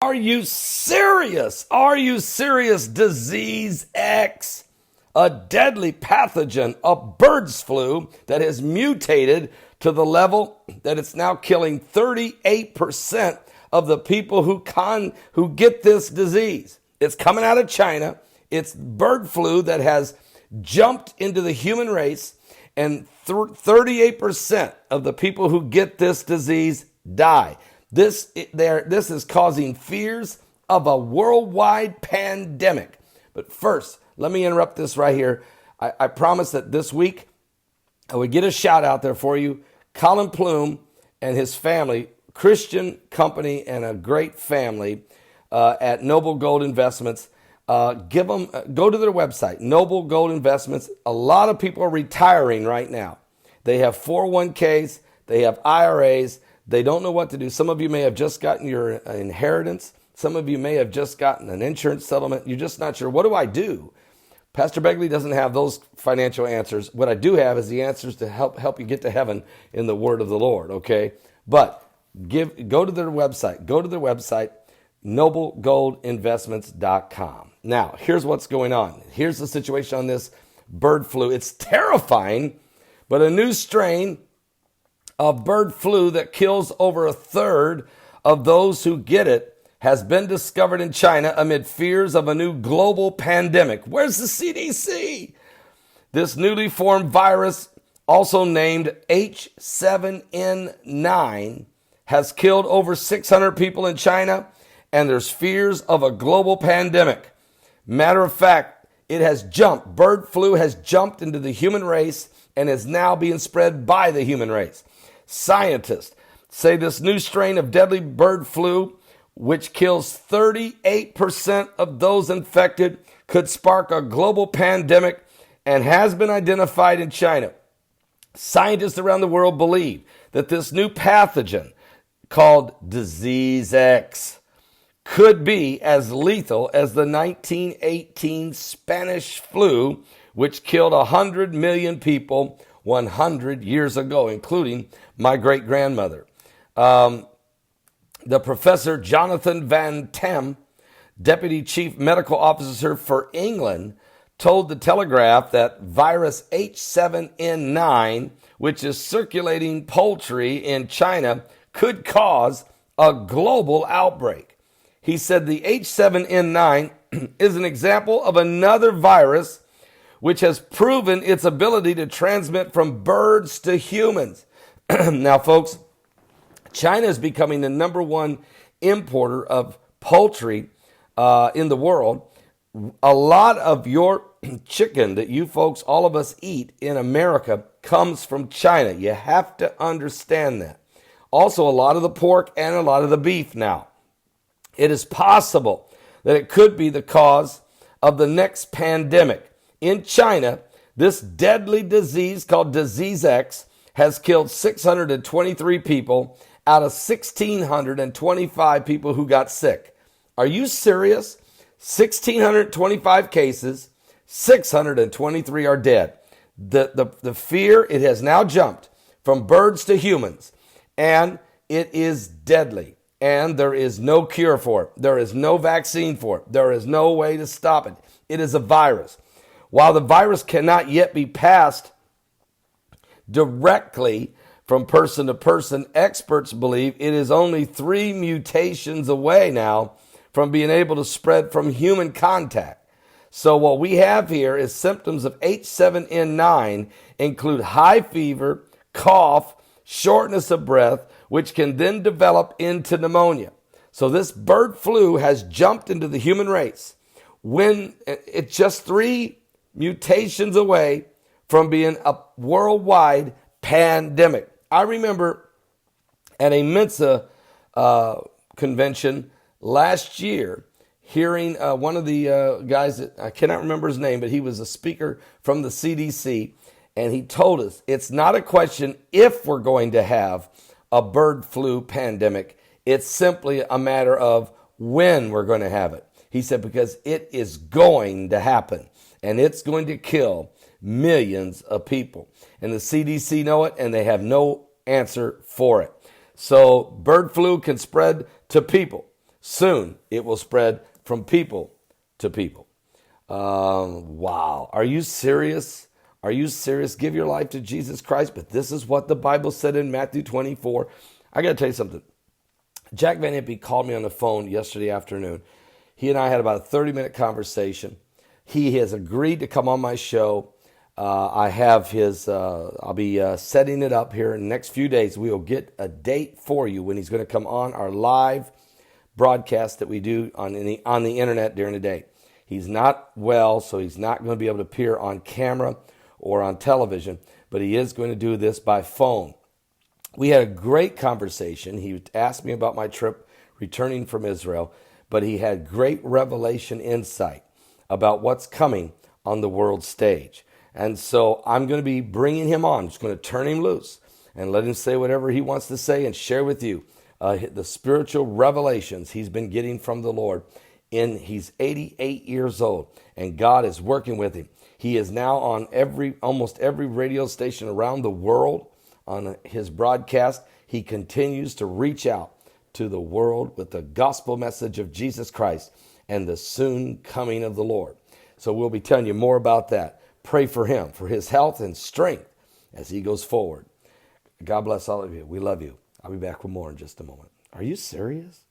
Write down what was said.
Are you serious? Are you serious? Disease X, a deadly pathogen of bird's flu that has mutated to the level that it's now killing 38% of the people who get this disease. It's coming out of China. It's bird flu that has jumped into the human race, and 38% of the people who get this disease die. This is causing fears of a worldwide pandemic. But first, let me interrupt this right here. I promised that this week I would get a shout out there for you. Colin Plume and his family, Christian company and a great family at Noble Gold Investments. Go to their website, Noble Gold Investments. A lot of people are retiring right now. They have 401ks, they have IRAs, they don't know what to do. Some of you may have just gotten your inheritance. Some of you may have just gotten an insurance settlement. You're just not sure. What do I do? Pastor Begley doesn't have those financial answers. What I do have is the answers to help you get to heaven in the word of the Lord, okay? But go to their website. Go to their website, noblegoldinvestments.com. Now, here's what's going on. Here's the situation on this bird flu. It's terrifying, but a new strain of bird flu that kills over a third of those who get it has been discovered in China amid fears of a new global pandemic. Where's the CDC? This newly formed virus, also named H7N9, has killed over 600 people in China, and there's fears of a global pandemic. Matter of fact, it has jumped. Bird flu has jumped into the human race and is now being spread by the human race. Scientists say this new strain of deadly bird flu, which kills 38% of those infected, could spark a global pandemic and has been identified in China. Scientists around the world believe that this new pathogen, called Disease X, could be as lethal as the 1918 Spanish flu, which killed 100 million people 100 years ago, including my great-grandmother. The Professor Jonathan Van Tem, Deputy Chief Medical Officer for England, told the Telegraph that virus H7N9, which is circulating poultry in China, could cause a global outbreak. He said the H7N9 is an example of another virus which has proven its ability to transmit from birds to humans. Now, folks, China is becoming the number one importer of poultry in the world. A lot of your chicken that you folks, all of us eat in America, comes from China. You have to understand that. Also, a lot of the pork and a lot of the beef now. It is possible that it could be the cause of the next pandemic. In China, this deadly disease called Disease X has killed 623 people out of 1,625 people who got sick. Are you serious? 1,625 cases, 623 are dead. The fear, it has now jumped from birds to humans, and it is deadly, and there is no cure for it. There is no vaccine for it. There is no way to stop it. It is a virus. While the virus cannot yet be passed directly from person to person, experts believe it is only 3 mutations away now from being able to spread from human contact. So what we have here is symptoms of H7N9 include high fever, cough, shortness of breath, which can then develop into pneumonia. So this bird flu has jumped into the human race when it's just 3 mutations away from being a worldwide pandemic. I remember at a Mensa convention last year hearing one of the guys that I cannot remember his name, but he was a speaker from the CDC, and he told us it's not a question if we're going to have a bird flu pandemic. It's simply a matter of when we're going to have it. He said because it is going to happen, and it's going to kill millions of people. And the CDC know it, and they have no answer for it. So bird flu can spread to people. Soon it will spread from people to people. Wow. Are you serious? Are you serious? Give your life to Jesus Christ. But this is what the Bible said in Matthew 24. I got to tell you something. Jack Van Impe called me on the phone yesterday afternoon. He and I had about a 30-minute conversation. He has agreed to come on my show. I have I'll be setting it up here in the next few days. We will get a date for you when he's going to come on our live broadcast that we do on the internet during the day. He's not well, so he's not going to be able to appear on camera or on television, but he is going to do this by phone. We had a great conversation. He asked me about my trip returning from Israel, but he had great revelation insight about what's coming on the world stage. And so I'm going to be bringing him on. I'm just going to turn him loose and let him say whatever he wants to say and share with you the spiritual revelations he's been getting from the Lord. He's 88 years old, and God is working with him. He is now on almost every radio station around the world on his broadcast. He continues to reach out to the world with the gospel message of Jesus Christ and the soon coming of the Lord. So we'll be telling you more about that. Pray for him, for his health and strength as he goes forward. God bless all of you. We love you. I'll be back with more in just a moment. Are you serious?